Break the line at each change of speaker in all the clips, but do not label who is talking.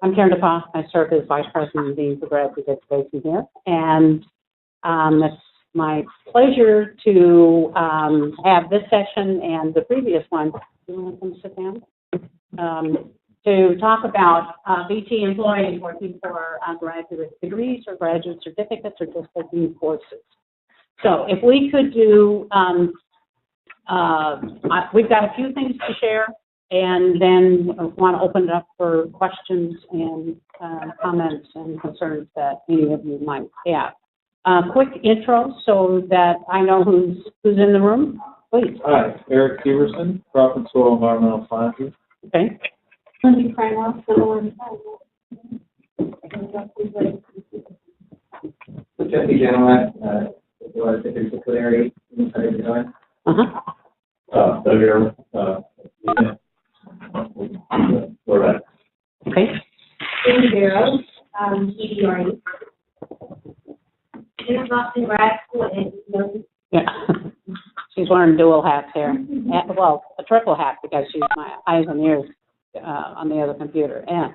I'm Karen DePauw. I serve as Vice President of Dean for Graduate Education here, and it's my pleasure to have this session and the previous one. Do you want to come sit down? To talk about VT employees working for graduate degrees or graduate certificates or just taking courses. So if we could do, we've got a few things to share, and then I want to open it up for questions and comments and concerns that any of you might have. Quick intro so that I know who's in the room, please.
Hi, Eric Severson, Crop and Soil Environmental Sciences.
Okay.
Lindsay Cranwell, Civil and
Jesse Genowak, interdisciplinary, design.
Doug Ehrman, Lorette.
Okay.
Amy Barrows, EDRE. Jenna Boston, grad school, and
Yeah. She's wearing dual hats here. Well, a triple hat because she's my eyes and ears on the other computer. Yeah.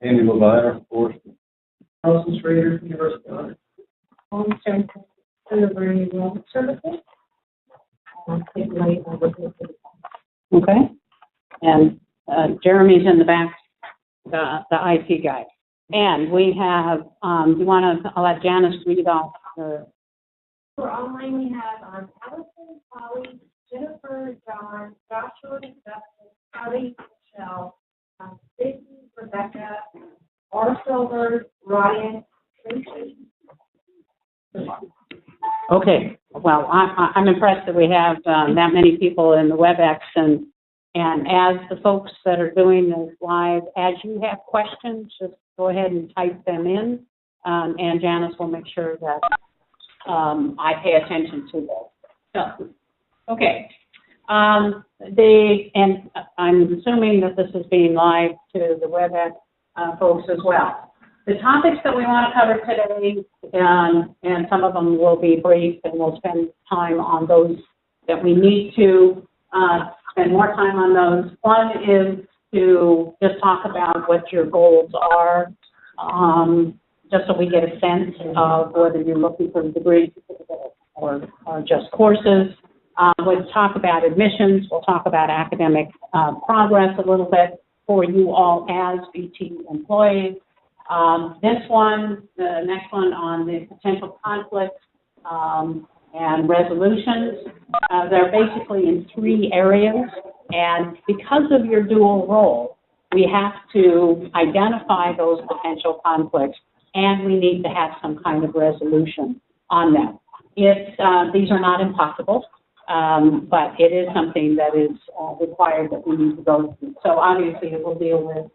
Andy Levine, of course.
Nelson Schrader, University of Honors.
home services, delivery enrollment services.
Okay. And Jeremy's in the back, the IT guy. And we have, do you want to, I'll let Janice read off the.
For online, we have Allison, Holly, Jennifer, John, Joshua, Justin, Kelly, Michelle, Stacy, Rebecca, R. Silver, Ryan, Tracy.
Okay. Well, I'm impressed that we have that many people in the WebEx, and as the folks that are doing this live, as you have questions, just go ahead and type them in, and Janice will make sure that I pay attention to those. So, okay. And I'm assuming that this is being live to the WebEx folks as well. The topics that we want to cover today, and some of them will be brief, and we'll spend time on those that we need to spend more time on those. One is to just talk about what your goals are, just so we get a sense of whether you're looking for a degree or just courses. We'll talk about admissions. We'll talk about academic progress a little bit for you all as VT employees. This one, the next one on the potential conflicts and resolutions, they're basically in three areas. And because of your dual role, we have to identify those potential conflicts, and we need to have some kind of resolution on them. These are not impossible, but it is something that is required that we need to go through. So obviously it will deal with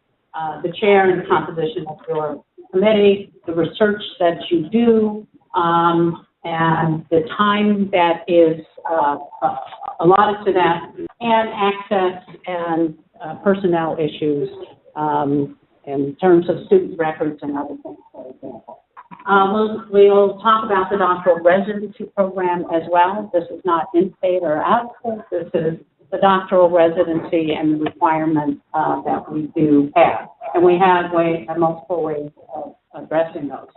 the chair and the composition of your committee, the research that you do, and the time that is allotted to that, and access and personnel issues in terms of student records and other things, for example. We'll talk about the doctoral residency program as well. This is not in-state or out-of-state. This is the doctoral residency and the requirements that we do have. And we have multiple ways of addressing those.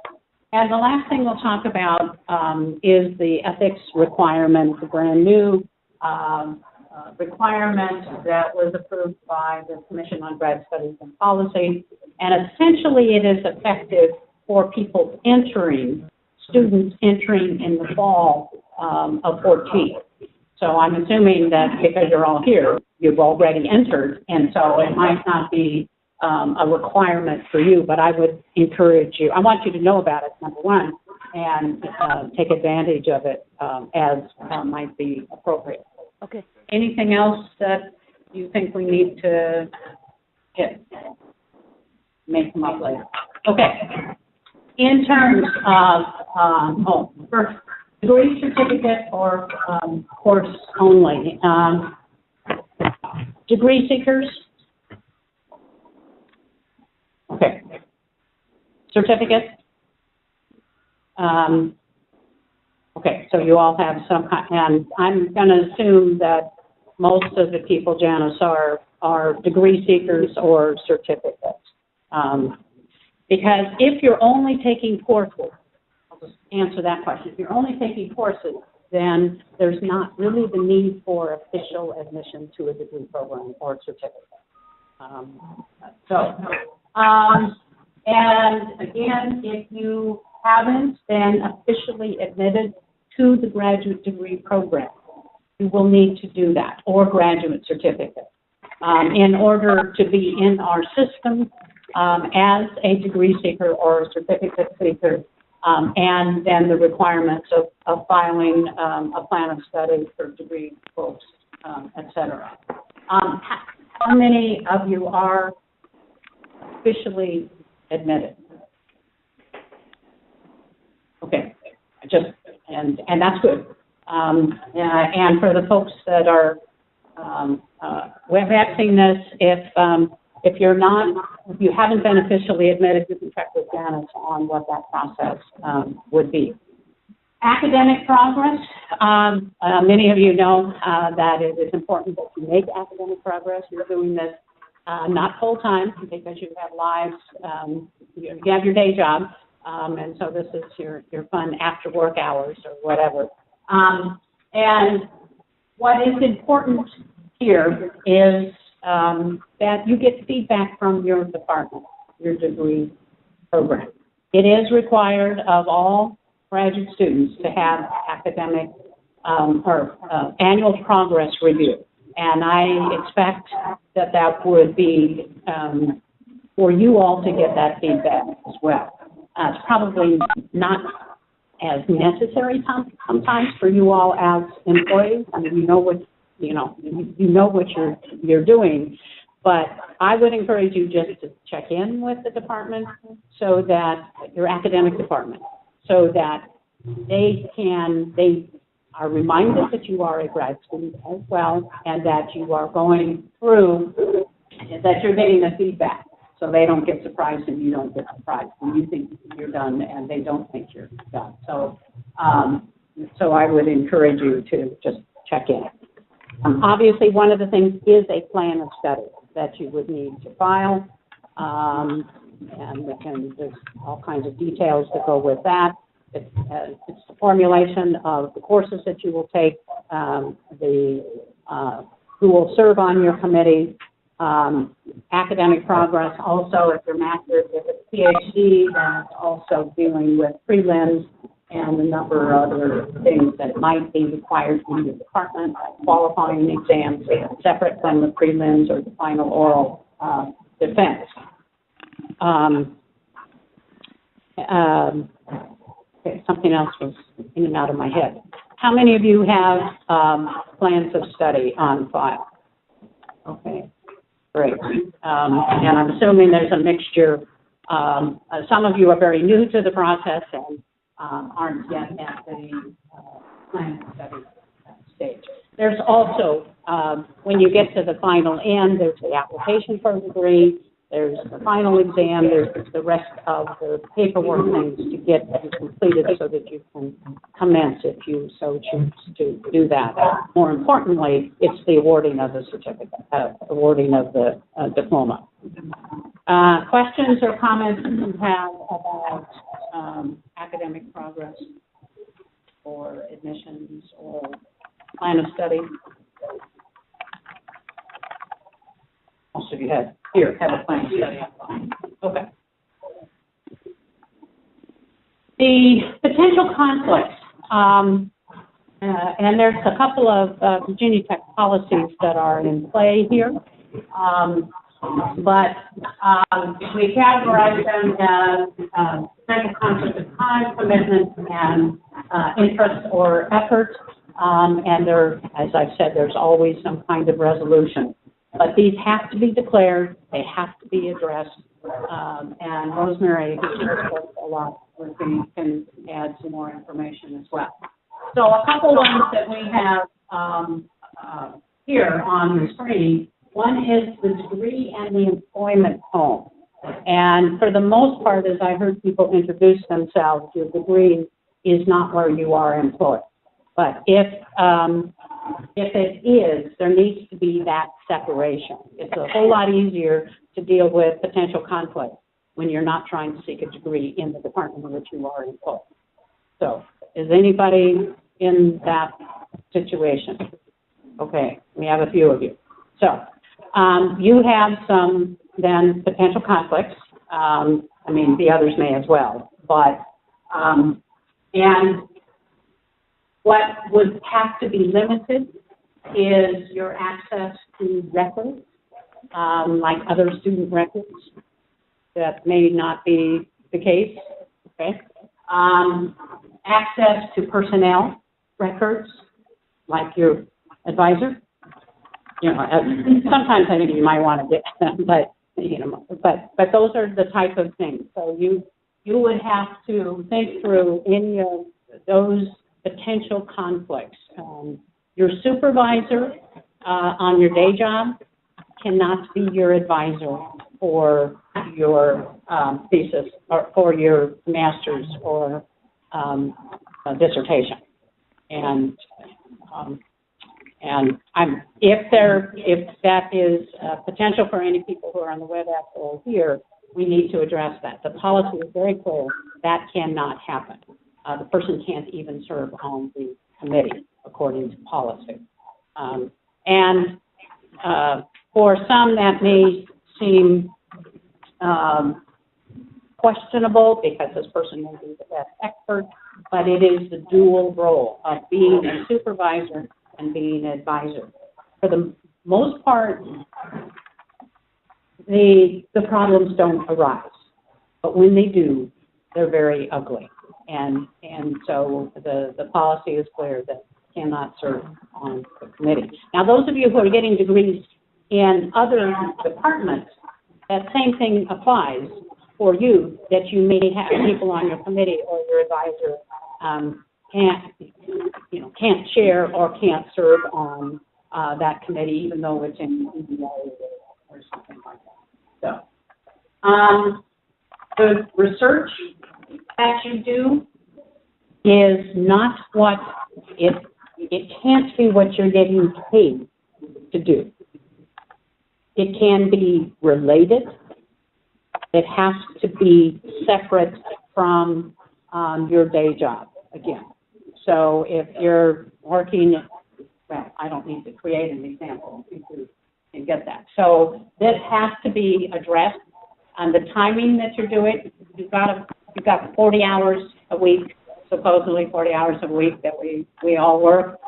And the last thing we'll talk about is the ethics requirement, the brand new requirement that was approved by the Commission on Grad Studies and Policy. And essentially it is effective for people students entering in the fall of 14. So I'm assuming that because you're all here, you've already entered, and so it might not be a requirement for you, but I would encourage you. I want you to know about it, number one, and take advantage of it as might be appropriate. Okay. Anything else that you think we need to hit? Make them up later. Okay. In terms of, first, degree certificate or course only. Degree seekers, certificates? Okay, so you all have some kind, and I'm going to assume that most of the people, Janice, are degree seekers or certificates. Because if you're only taking courses, I'll just answer that question. If you're only taking courses, then there's not really the need for official admission to a degree program or certificate. And again, if you haven't been officially admitted to the graduate degree program, you will need to do that, or graduate certificate, in order to be in our system as a degree seeker or a certificate seeker, and then the requirements of filing a plan of study for degree folks, et cetera. How many of you are officially admitted? Okay, and that's good. And for the folks that are WebExing this, if you haven't been officially admitted, you can check with Janice on what that process would be. Academic progress. Many of you know that it is important that you make academic progress. You're doing this not full-time because you have lives, you have your day job, and so this is your fun after work hours or whatever. And what is important here is that you get feedback from your department, your degree program. It is required of all graduate students to have academic annual progress review. And I expect that would be for you all to get that feedback as well. It's probably not as necessary sometimes for you all as employees. I mean, you know what you're doing, but I would encourage you just to check in with the department, so that your academic department, so that they are reminded that you are a grad student as well, and that you are going through, that you're getting the feedback, so they don't get surprised and you don't get surprised when you think you're done and they don't think you're done. So, so I would encourage you to just check in. Obviously, one of the things is a plan of study that you would need to file, and there's all kinds of details that go with that. It's the formulation of the courses that you will take, who will serve on your committee, academic progress. Also, if you're master's, if it's PhD, then it's also dealing with prelims and a number of other things that might be required from the department, like qualifying exams, separate from the prelims or the final oral defense. Okay, something else was in and out of my head. How many of you have plans of study on file? Okay, great. And I'm assuming there's a mixture. Some of you are very new to the process and aren't yet at the plan of study stage. There's also, when you get to the final end, there's the application for a degree, there's the final exam, there's the rest of the paperwork things to get completed so that you can commence if you so choose to do that. More importantly, it's the awarding of the certificate, awarding of the diploma. Questions or comments you have about academic progress or admissions or plan of study? Most of you have a plan of study. Okay. The potential conflicts, and there's a couple of Virginia Tech policies that are in play here, but we categorize them as potential conflict of time, commitment, and interest or effort, and there, as I've said, there's always some kind of resolution. But these have to be declared, they have to be addressed, and Rosemary, who knows a lot, can add some more information as well. So a couple ones that we have here on the screen. One is the degree and the employment home. And for the most part, as I heard people introduce themselves, your degree is not where you are employed. But if it is, there needs to be that separation. It's a whole lot easier to deal with potential conflict when you're not trying to seek a degree in the department in which you are employed. So, is anybody in that situation? Okay, we have a few of you. So, you have some, then, potential conflicts. I mean, the others may as well. But, and what would have to be limited is your access to records, like other student records. That may not be the case, okay? Access to personnel records, like your advisor. You know, sometimes I think you might want to get them, but you know, but those are the type of things. So you would have to think through any of those potential conflicts. Your supervisor on your day job cannot be your advisor for your thesis or for your master's or dissertation. And if that is potential for any people who are on the WebEx or here, we need to address that. The policy is very clear that cannot happen. The person can't even serve on the committee according to policy. For some, that may seem questionable because this person may be the best expert, but it is the dual role of being a supervisor and being an advisor. For the most part, the problems don't arise, but when they do, they're very ugly. And so the policy is clear that cannot serve on the committee. Now, those of you who are getting degrees in other departments, that same thing applies for you, that you may have people on your committee or your advisor can't chair or can't serve on that committee, even though it's in EBA or something like that. So, the research that you do is not what it can't be what you're getting paid to do. It can be related. It has to be separate from your day job, again. So if you're working, well, I don't need to create an example. You can get that. So this has to be addressed on the timing that you're doing. You've got 40 hours a week, supposedly 40 hours a week that we all work.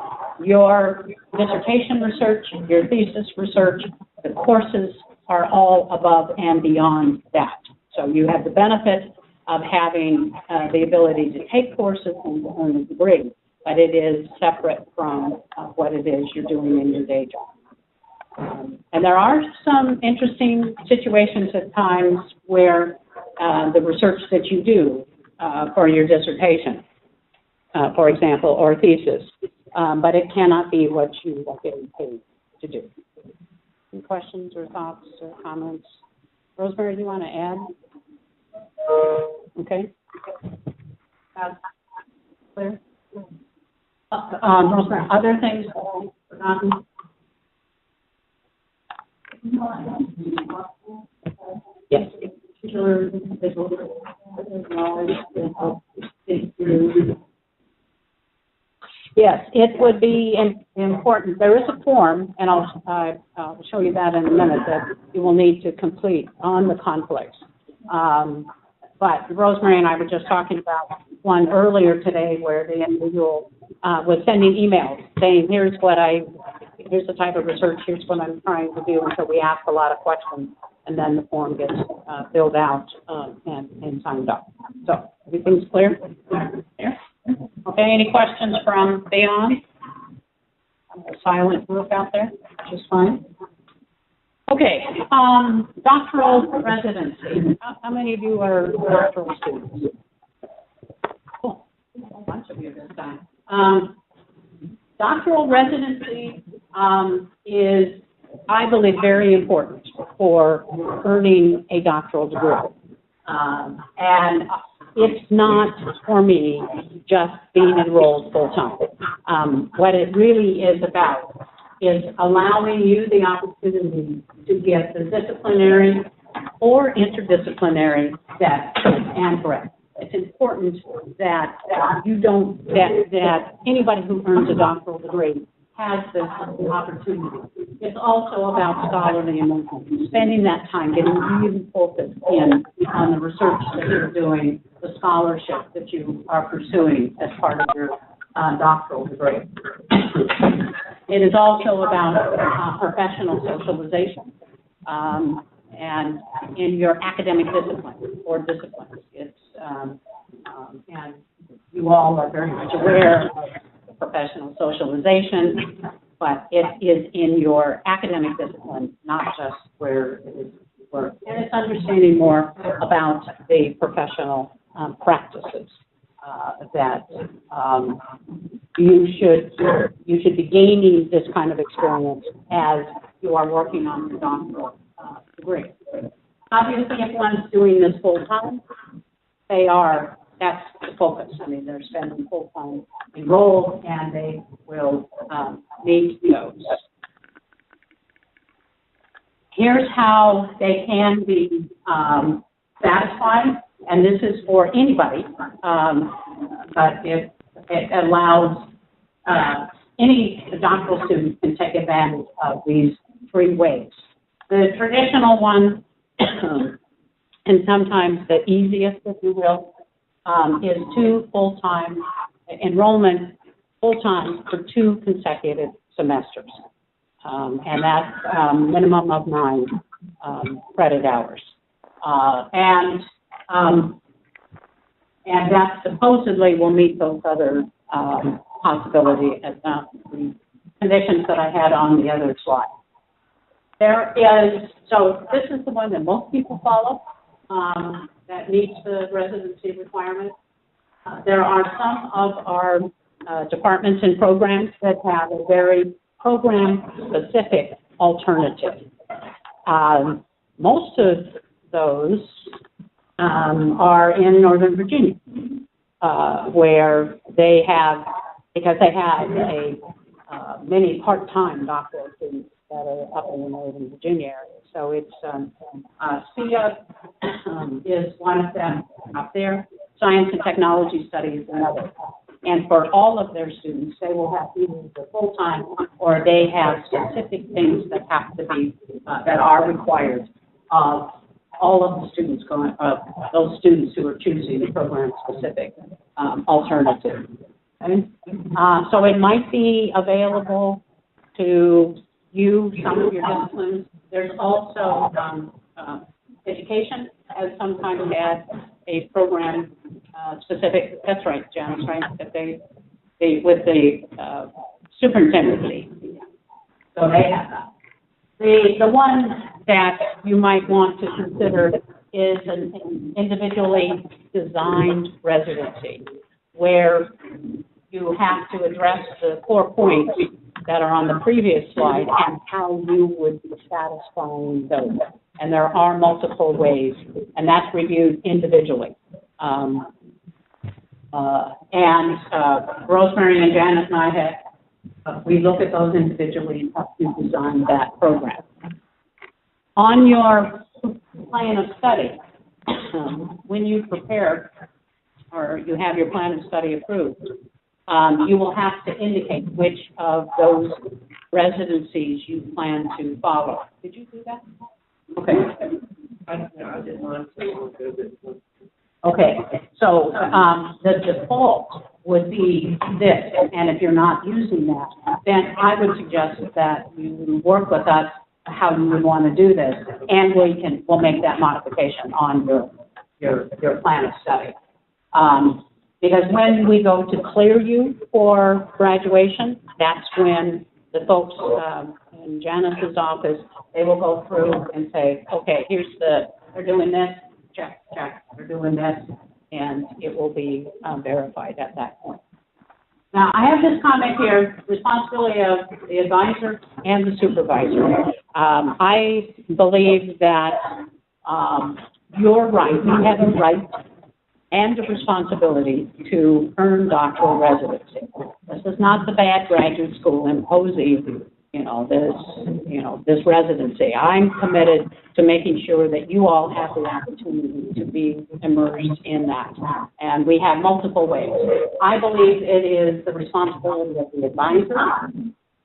Your dissertation research, your thesis research, the courses are all above and beyond that. So you have the benefit of having the ability to take courses and to earn a degree, but it is separate from what it is you're doing in your day job. And there are some interesting situations at times where the research that you do for your dissertation, for example, or thesis, but it cannot be what you are getting paid to do. Any questions or thoughts or comments? Rosemary, do you want to add? Okay. Clear? Rosemary, other things forgotten? Yes. Yes, it would be important. There is a form, and I'll show you that in a minute, that you will need to complete on the conflicts. But Rosemary and I were just talking about one earlier today where the individual was sending emails saying, here's the type of research, here's what I'm trying to do, and so we ask a lot of questions, and then the form gets filled out and signed up. So, everything's clear? Clear? Okay, any questions from beyond? A silent group out there, which is fine. Okay, doctoral residency. How many of you are doctoral students? Cool, a bunch of you this time. Doctoral residency is I believe, very important for earning a doctoral degree. And it's not, for me, just being enrolled full-time. What it really is about is allowing you the opportunity to get the disciplinary or interdisciplinary depth and breadth. It's important that you don't, that anybody who earns a doctoral degree has this opportunity. It's also about scholarly immersion, spending that time getting really focused in on the research that you're doing, the scholarship that you are pursuing as part of your doctoral degree. It is also about professional socialization and in your academic discipline or disciplines. It's and you all are very much aware of professional socialization, but it is in your academic discipline, not just where it is work. And it's understanding more about the professional practices that you should be gaining this kind of experience as you are working on your doctoral degree. Obviously, if one's doing this full time, that's the focus. I mean, they're spending full time enrolled, and they will need those. Here's how they can be satisfied, and this is for anybody, but it allows any doctoral student can take advantage of these 3 ways. The traditional one, and sometimes the easiest, if you will, is 2 full-time enrollment, full-time for 2 consecutive semesters. And that's minimum of 9 credit hours. And that supposedly will meet those other possibilities, the conditions that I had on the other slide. So this is the one that most people follow, that meets the residency requirement. There are some of our departments and programs that have a very program-specific alternative. Most of those are in Northern Virginia, where they have, because they have many part-time doctoral students that are up in the Northern Virginia area. So it's SPIA is one of them up there. Science and Technology Studies is another. And for all of their students, they will have either the full-time or they have specific things that have to be, that are required of all of the students those students who are choosing the program-specific alternative. Okay? So it might be available to you, some of your disciplines. There's also education has sometimes had a program specific. That's right, Janice, right? That they with the superintendency. So they have that. The one that you might want to consider is an individually designed residency, where you have to address the 4 points that are on the previous slide and how you would be satisfying those. And there are multiple ways, and that's reviewed individually. Rosemary and Janet and I we look at those individually and help you design that program. On your plan of study, when you prepare or you have your plan of study approved, you will have to indicate which of those residencies you plan to follow. Did you do that? Okay.
I did not.
Okay, so the default would be this, and if you're not using that, then I would suggest that you work with us how you would want to do this, and we'll make that modification on your plan of study. Because when we go to clear you for graduation, that's when the folks in Janice's office, they will go through and say, okay, they're doing this, check, check, they're doing this, and it will be verified at that point. Now, I have this comment here, responsibility of the advisor and the supervisor. I believe that you're right, you have a right and a responsibility to earn doctoral residency. This is not the bad graduate school imposing, this residency. I'm committed to making sure that you all have the opportunity to be immersed in that. And we have multiple ways. I believe it is the responsibility of the advisor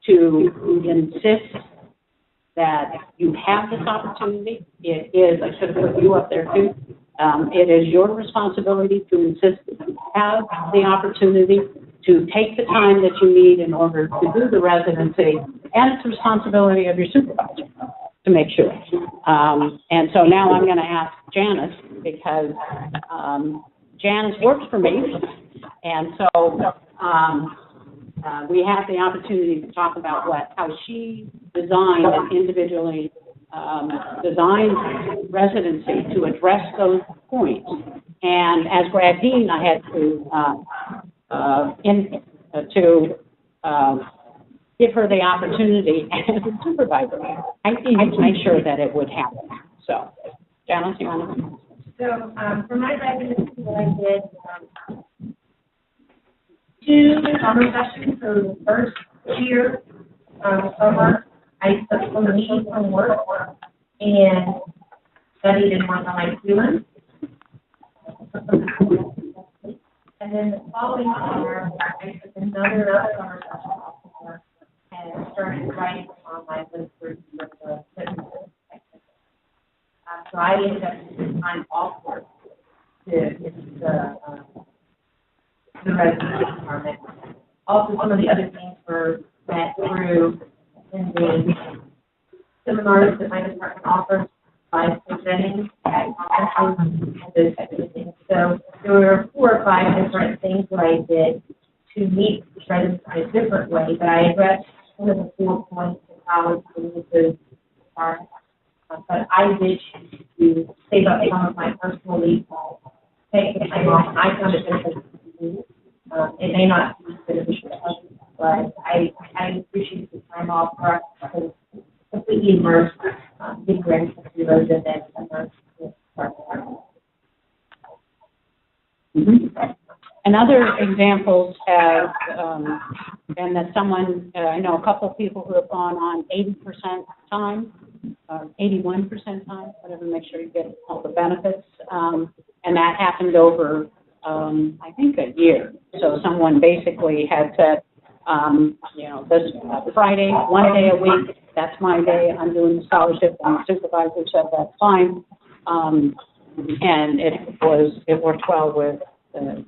to insist that you have this opportunity. It is, I should have put you up there too. It is your responsibility to insist that you have the opportunity to take the time that you need in order to do the residency, and it's the responsibility of your supervisor to make sure. And so now I'm going to ask Janice, because Janice works for me, and so we have the opportunity to talk about how she designed and individually designed residency to address those points. And as grad dean, I had to give her the opportunity as a supervisor. I needed to make sure that it would happen. So, Janice, you want to?
So, for my residency, what I did, 2 summer sessions. So the first year, summer, I took some leave from work and studied and worked on my students. And then the following summer, I took another summer session and started writing on my literature with the citizens. So I ended up taking time off work to get the residency department. Also, some of the other things were met through in the seminars that my department offers by presenting at conferences and those types of things. So there were 4 or 5 different things that I did to meet residents in a different way, but I addressed one of the 4 points of how to meet those requirements. But I did choose to save up some of my personal leave, take the time off. I found it beneficial to do. It may not be beneficial to others, but I appreciate the time off for us to completely immerse, getting ready to do those events and learn to start.
And other examples have been that someone, I know a couple of people who have gone on 80% time, 81% time, whatever, make sure you get all the benefits. And that happened over, I think, a year. So someone basically had said, this Friday, 1 day a week, that's my day, I'm doing the scholarship, and the supervisor said that's fine. And it worked well with the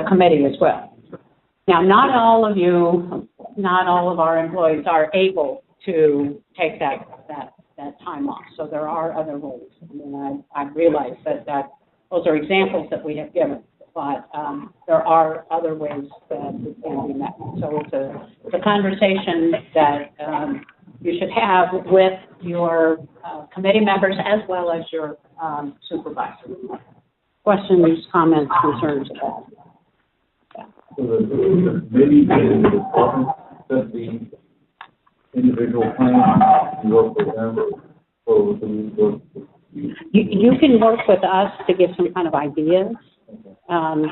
committee as well. Now, not all of our employees are able to take that time off. So there are other ways. I mean, I realize that those are examples that we have given, but there are other ways that it can be met. So it's a conversation that you should have with your committee members as well as your supervisor. Questions, comments, concerns about it?
So maybe the department set the individual plan and work with them, or do we work with you?
You can work with us to give some kind of ideas. And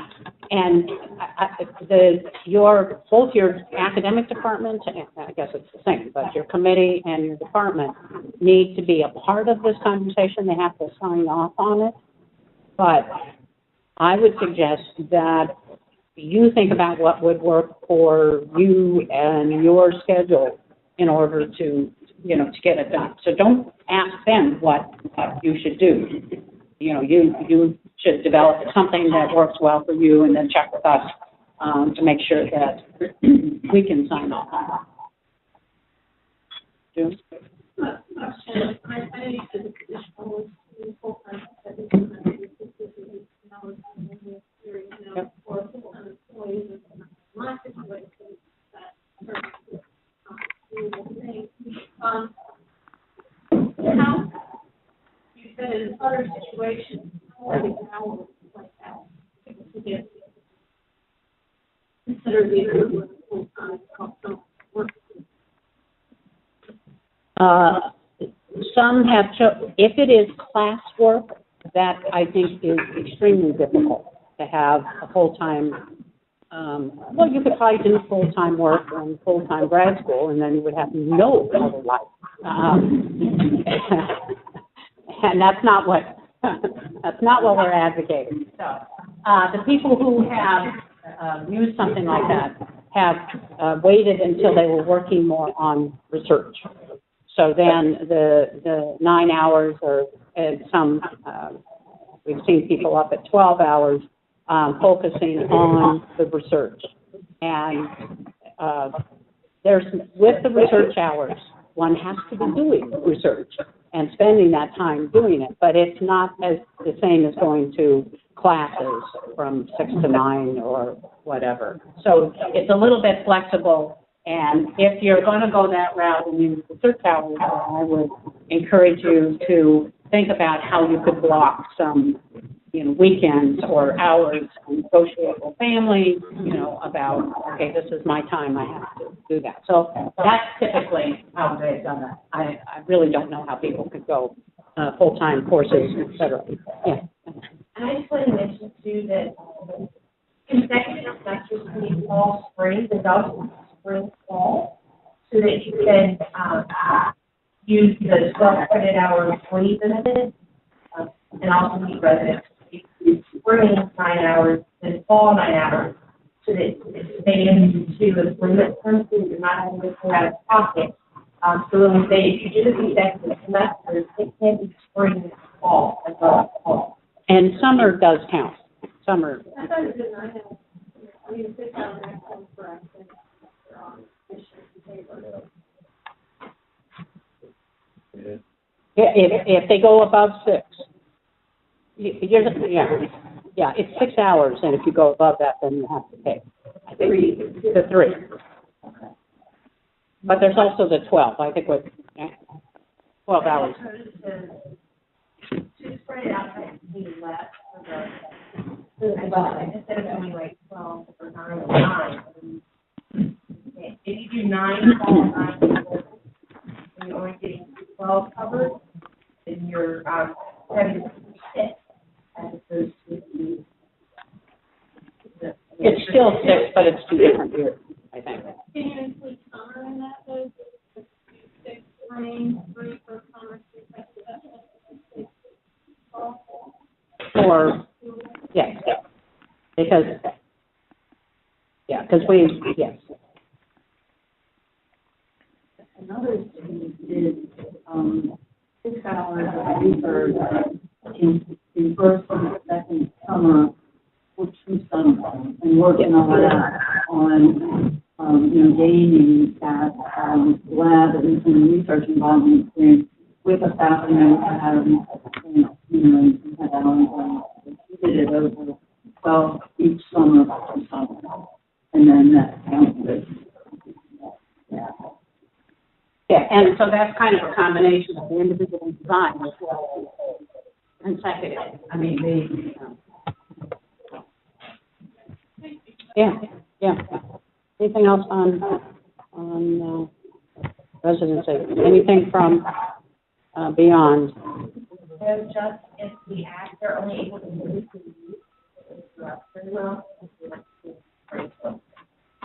both your academic department, I guess it's the same, but your committee and your department need to be a part of this conversation. They have to sign off on it. But I would suggest that you think about what would work for you and your schedule in order to get it done. So don't ask them what you should do. You should develop something that works well for you and then check with us to make sure that we can sign off on it. June?
How you said in other situations, like that, people forget.
consider these full-time work?
Some have, if it is classwork, that I think is extremely difficult to have a full-time, well, you could probably do full-time work and full-time grad school, and then you would have no other life. And that's not what we're advocating. So, the people who have used something like that have waited until they were working more on research. So then the 9 hours, or some, we've seen people up at 12 hours focusing on the research. And with the research hours, one has to be doing research and spending that time doing it, but it's not as the same as going to classes from 6 to 9 or whatever. So it's a little bit flexible, and if you're going to go that route and use research hours, I would encourage you to think about how you could block some, weekends or hours and negotiate with family, about, okay, this is my time, I have to do that. So that's typically how they've done that. I really don't know how people could go full-time courses, et cetera. Yeah.
And I just want to mention too that consecutive semesters can be fall, spring, the double spring, fall, so that you can use the 12 credit hour employee benefit and also meet residents. Spring 9 hours and fall 9 hours, so that it's made into employment terms, so you're not having to pay out of pocket. So when we say if you do the consecutive semesters, it can be spring and fall as well as fall.
And summer does count. Summer.
I thought it did not have, if they have an excellent correction,
If they go above 6. Yeah, it's 6 hours, and if you go above that, then you have to pay. I think the 3. But there's also the 12. I think with 12 hours.
To spread it out, I need less for the instead of doing like 12 or 9 or 9. If you do 9, 12, 9, and you're only getting 12 covered, then you're having to 6 as opposed to
It's still 6, but it's 2 different years, I think.
Can you include summer in that, though? 6 spring, 3 for summer, 3 for
Or, yes, because yes.
Another student did 6 hours of research in first and second summer for 2 summers, and working on gaining that lab and research involvement experience with a faculty member that had that ongoing. He did it over 12 each summer, and then that counted.
Yeah, and so that's kind of a combination of the individual design as well as consecutive. I mean, yeah. Anything else on residency? Anything from beyond?
So just if the act, they're only able to move very well.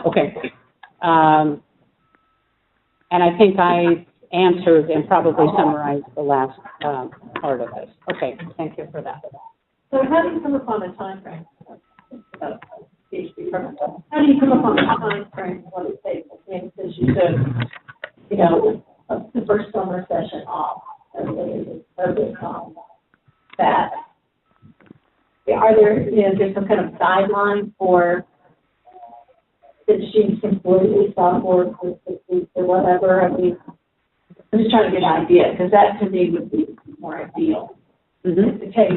Okay. And I think I answered and probably summarized the last part of this. Okay, thank you for that.
So how do you come upon a time frame? How do you come upon a time frame what it takes? Because you took, the first summer session off. That. Are there, there's some kind of guideline for that she completely stop work for 6 weeks or whatever? I mean, I'm just trying to get an idea, because that to me would be more ideal.
Mm-hmm.
To take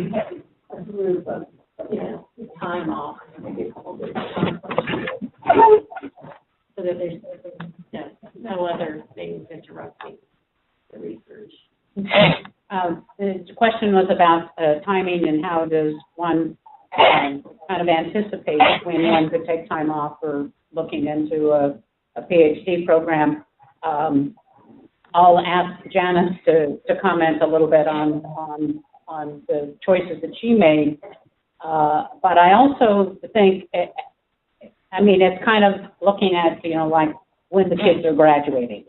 a group of, time off, maybe a couple days. So that there's no other things interrupting the research.
The question was about timing and how does one kind of anticipate when one could take time off or looking into a PhD program. I'll ask Janice to comment a little bit on the choices that she made. But I also think, I mean, it's kind of looking at, like when the kids are graduating.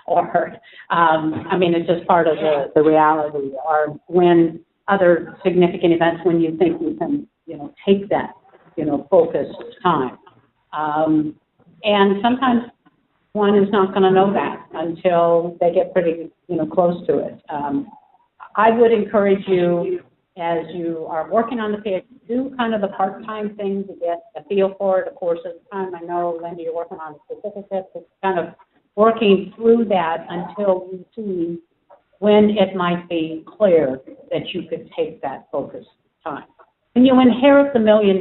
Or, I mean, it's just part of the reality, or when other significant events, when you think you can, take that, focused time. And sometimes one is not going to know that until they get pretty, close to it. I would encourage you, as you are working on the PhD, do kind of the part-time thing to get a feel for it. Of course, at the time, I know, Linda, you're working on the certificate. It's kind of working through that until you see when it might be clear that you could take that focused time. When you inherit the $1 million,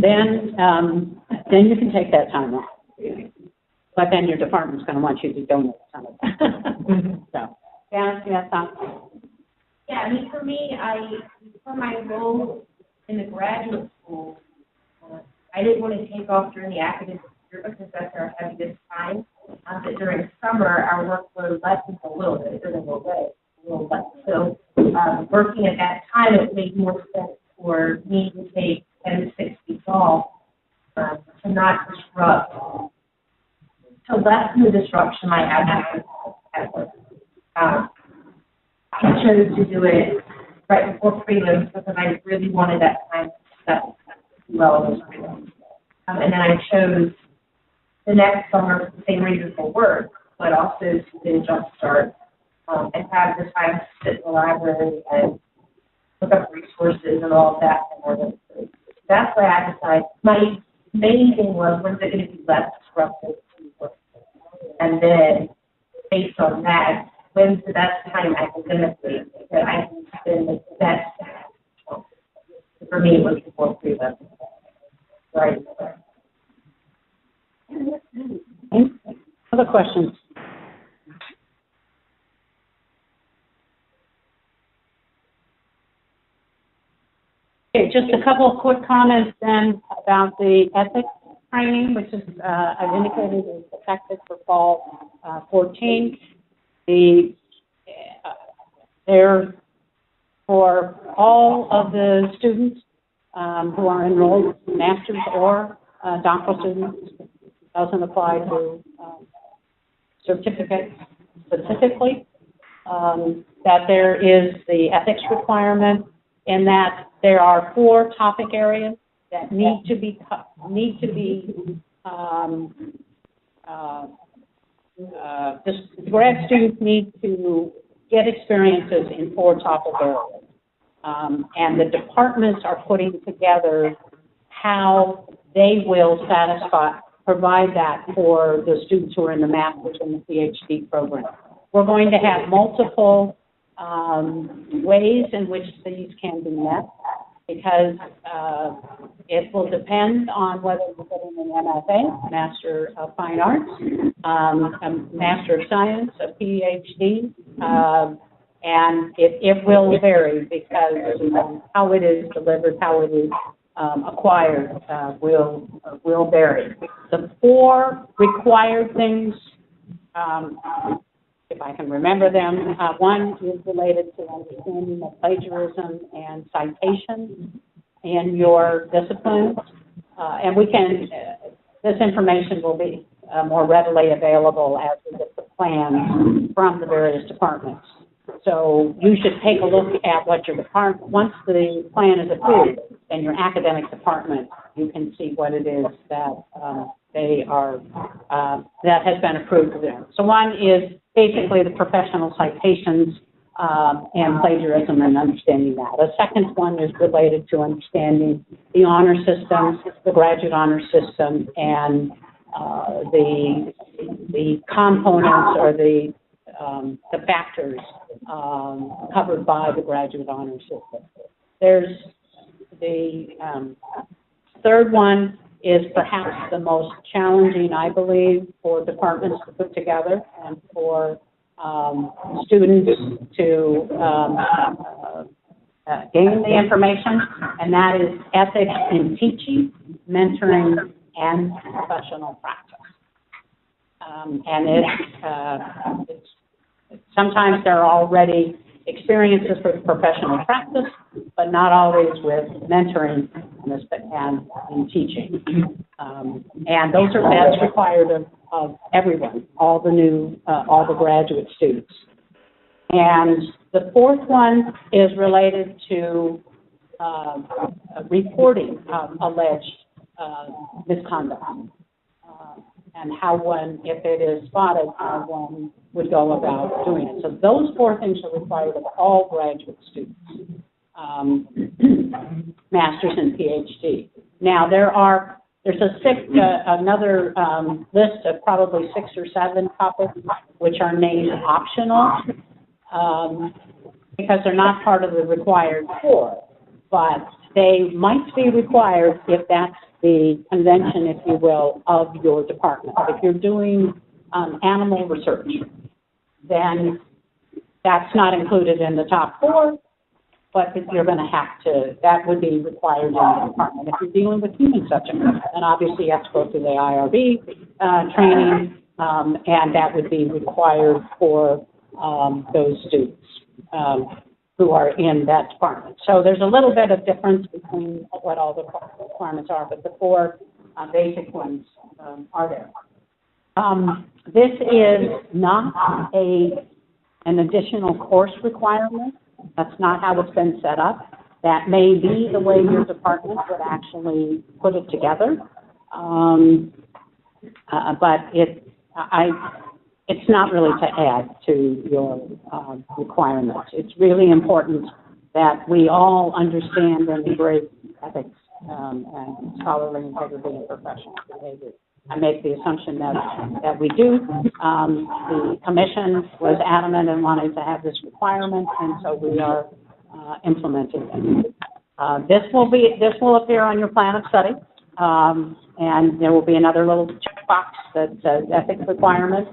then you can take that time off. But then your department's going to want you to donate some of that. So, yeah,
Yeah, I mean, for me, for my role in the graduate school, I didn't want to take off during the academic year because that's our heaviest time. But during summer, our workload lessens a little bit. It doesn't go away, a little less. So working at that time, it made more sense for me to take 10 to 6 weeks off to not disrupt, to lessen the disruption I had at work. I chose to do it right before prelims because I really wanted that time to set well as prelims. And then I chose the next summer for the same reason for work, but also to then jumpstart and have the time to sit in the library and look up resources and all of that. And that's why I decided my main thing was, when's it going to be less disruptive to work? And then based on that, when's the best time academically that I can spend the best time? For me, it was before prelims. Right.
Other questions? Okay, just a couple of quick comments then about the ethics training, which is, I've indicated is effective for fall 14. They're for all of the students who are enrolled, master's or doctoral students. Doesn't apply to certificates specifically. That there is the ethics requirement, in that there are 4 topic areas that need to be grad students need to get experiences in 4 topic areas. And the departments are putting together how they will provide that for the students who are in the master's and the PhD program. We're going to have multiple ways in which these can be met, because it will depend on whether you're getting an MFA, Master of Fine Arts, a Master of Science, a PhD, and it will vary because how it is delivered, how it is acquired will vary. The 4 required things, if I can remember them, one is related to understanding of plagiarism and citation in your disciplines. And we can, this information will be more readily available as we get the plans from the various departments. So you should take a look at what your department, once the plan is approved, in your academic department, you can see what it is that that has been approved for them. So one is basically the professional citations and plagiarism and understanding that. A second one is related to understanding the honor system, the graduate honor system, and the components or the factors covered by the graduate honor system. There's the third one is perhaps the most challenging, I believe, for departments to put together and for students to gain the information, and that is ethics in teaching, mentoring, and professional practice. And it's sometimes there are already experiences with professional practice, but not always with mentoring and in teaching. And that's required of everyone, all the graduate students. And the fourth one is related to reporting of alleged misconduct. And how one, if it is spotted, how one would go about doing it. So those four things are required of all graduate students, master's and PhD. Now there's another list of probably 6 or 7 topics which are named optional because they're not part of the required 4, but they might be required if that's the convention, if you will, of your department. If you're doing animal research, then that's not included in the top 4, but you're going to have to, that would be required in the department. If you're dealing with human subjects, then obviously you have to go through the IRB training, and that would be required for those students who are in that department. So there's a little bit of difference between what all the requirements are, but the 4 basic ones are there. This is not an additional course requirement. That's not how it's been set up. That may be the way your department would actually put it together, but it's not really to add to your requirements. It's really important that we all understand and embrace ethics and scholarly integrity and professional behavior. I make the assumption that we do. The commission was adamant and wanted to have this requirement, and so we are implementing it. This will appear on your plan of study, and there will be another little checkbox that says ethics requirement.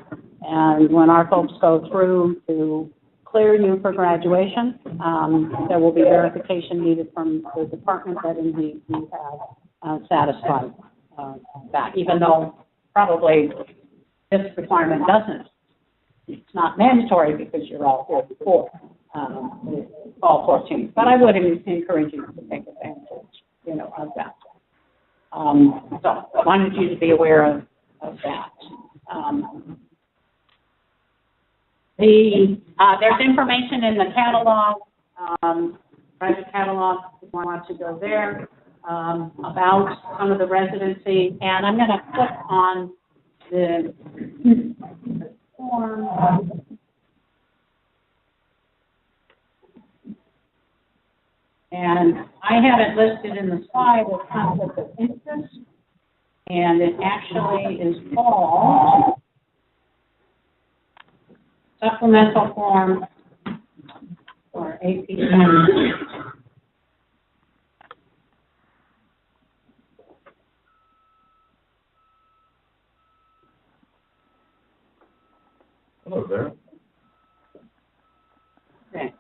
And when our folks go through to clear you for graduation, there will be verification needed from the department that indeed you have satisfied that, even though probably this requirement doesn't. It's not mandatory because you're all here before, all 14. But I would encourage you to take advantage, of that. So I wanted you to be aware of that. There's information in the catalog, private catalog, if you want to go there, about some of the residency, and I'm going to click on the form. And I have it listed in the slide as conflict of interest, and it actually is called supplemental form for APM.
Hello there.
Okay.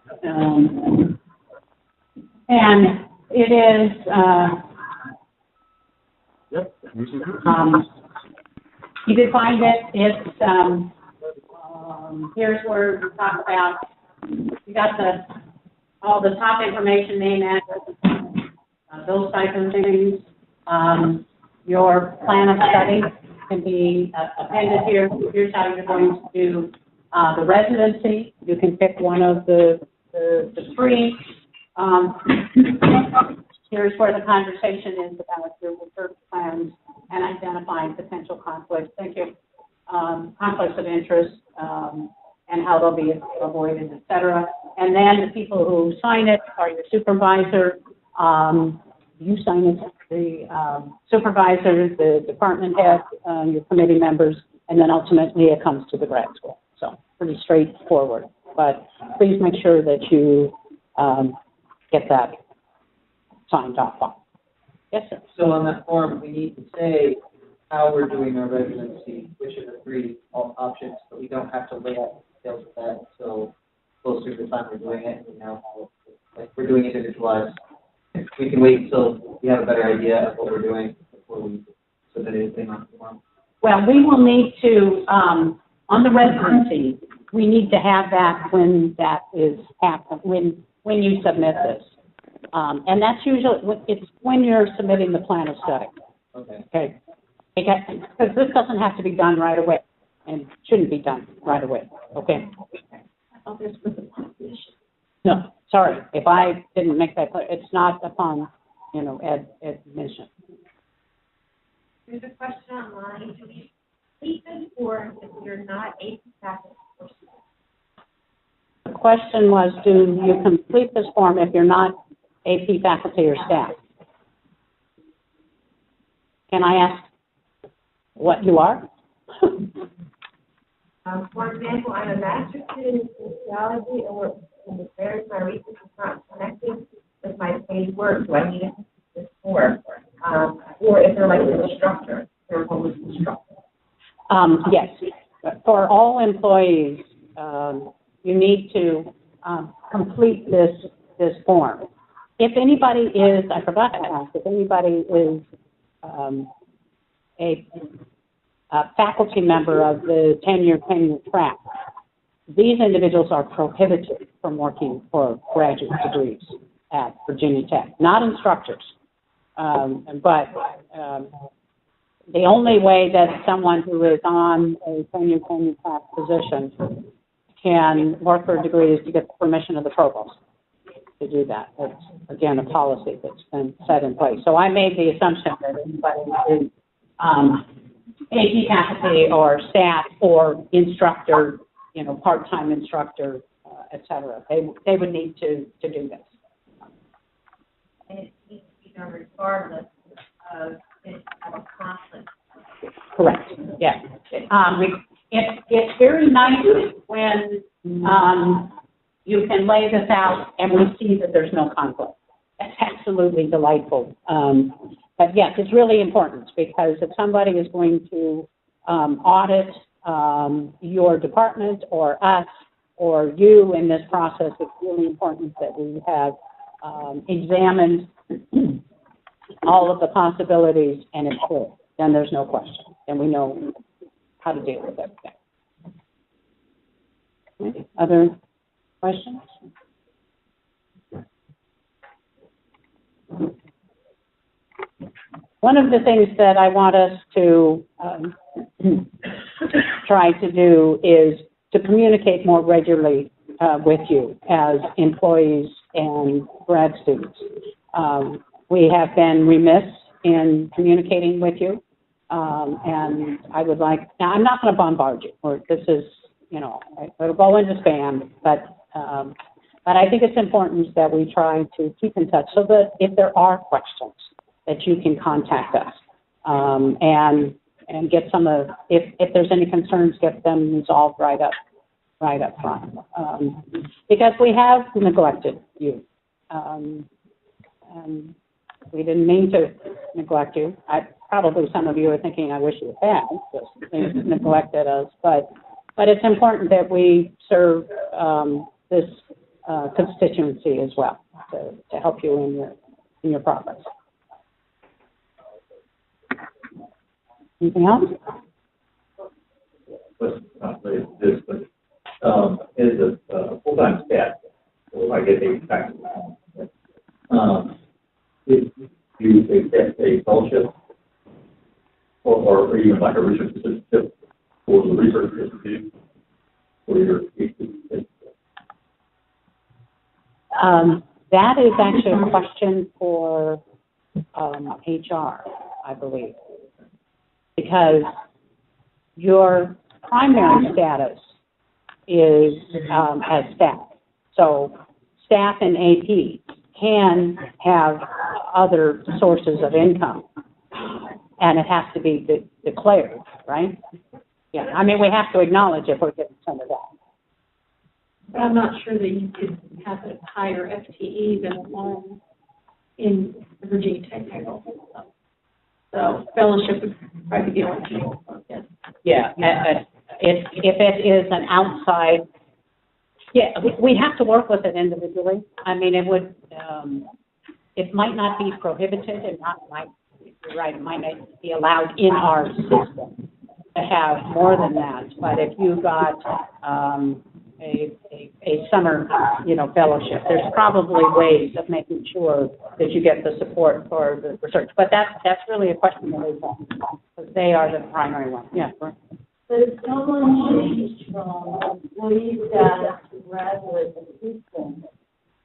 And it is,
Yep.
you can find it. It's, here's where we talk about, you got all the top information, name, address, those types of things. Your plan of study can be appended here. Here's how you're going to do the residency. You can pick one of the 3. Here's where the conversation is about your research plans and identifying potential conflicts. Thank you. Conflicts of interest and how they'll be avoided, et cetera. And then the people who sign it are your supervisor. You sign it, the supervisors, the department head, your committee members, and then ultimately it comes to the grad school. So pretty straightforward. But please make sure that you get that signed off on. Yes, sir.
So on that form, we need to say how we're doing our residency, which are the 3 options, but we don't have to lay out details of that until closer to the time we're doing it, you know, like we're doing it individualized. We can wait until we have a better idea of what we're doing before we submit anything on the form.
Well, we will need to, on the residency, we need to have that when that is happen, when you submit this. And that's usually, it's when you're submitting the plan of study.
Okay.
Okay? Because this doesn't have to be done right away, and shouldn't be done right away, okay?
Oh, there's with the population.
No, sorry, if I didn't make that clear, it's not upon, you know, admission.
There's a question online, do we complete this form if you're not a faculty or student?
The question was, do you complete this form if you're not AP faculty or staff? Can I ask what you are?
For example, I'm a master's student in sociology, or in the affairs, my research is not connected with my paid work. Do I need to complete this form? Or if they're like an instructor, they're a homeless instructor.
Yes, for all employees, you need to complete this form. If anybody is, I forgot to ask, if anybody is a faculty member of the tenure track, these individuals are prohibited from working for graduate degrees at Virginia Tech, not instructors. But the only way that someone who is on a tenure track position can work for a degree is to get the permission of the provost to do that. It's, again, a policy that's been set in place. So I made the assumption that anybody is AP faculty or staff or instructor, you know, part-time instructor, et cetera, they would need to do this.
And it needs to be done regardless of if of a conflict.
Correct, yes. It's very nice when you can lay this out and we see that there's no conflict. It's absolutely delightful. But yes, it's really important because if somebody is going to audit your department or us or you in this process, it's really important that we have examined all of the possibilities and it's clear. Then there's no question. Then we know how to deal with everything. Okay. Other questions? One of the things that I want us to try to do is to communicate more regularly with you as employees and grad students. We have been remiss in communicating with you, and I would like, now I'm not going to bombard you, or this is, you know, it'll go into spam, but I think it's important that we try to keep in touch so that if there are questions, that you can contact us and get some of, if there's any concerns, get them resolved right up front. Because we have neglected you. And we didn't mean to neglect you. Probably some of you are thinking, I wish you had just neglected us. But it's important that we serve this constituency as well to help you in your progress. Anything else?
Not related to this, but is a full-time staff, or I get a tax. If you accept a fellowship or even like a research assistant for the research institute for your PhD.
That is actually a question for HR, I believe, because your primary status is as staff. So staff and AP can have other sources of income, and it has to be declared, right? Yeah, I mean, we have to acknowledge if we're getting some of that.
But I'm not sure that you could have a higher FTE than one in the Virginia Tech payroll. So fellowship would probably be the only thing.
Yeah, if it is an outside Yeah, we have to work with it individually. I mean, it would, it might not be prohibited, you're right, it might not be allowed in our system to have more than that. But if you got, a summer, fellowship, there's probably ways of making sure that you get the support for the research. But that's really a question that is, because they are the primary one. Yeah.
But if someone changed from employee status to graduate assistant,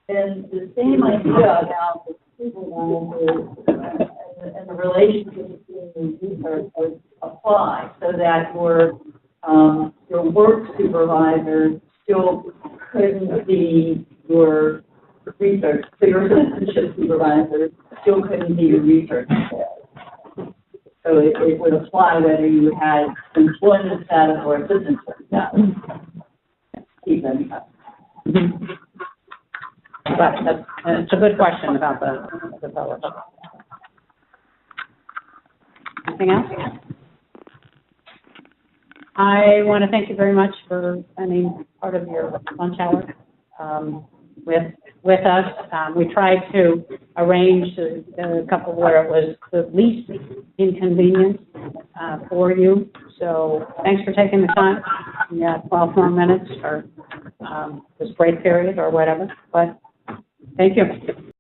then the same idea about the supervisor and the relationship between the research would apply, so that your work supervisor still couldn't be your research, so your assistantship supervisor still couldn't be your research staff. So it would apply whether you had employment status or assistantship status. Keep that in mind.
But it's a good question about the fellowship. Anything else? I want to thank you very much for spending part of your lunch hour with us. We tried to arrange a couple where it was the least inconvenient for you. So thanks for taking the time. You got 12 more minutes or this break period or whatever. But thank you.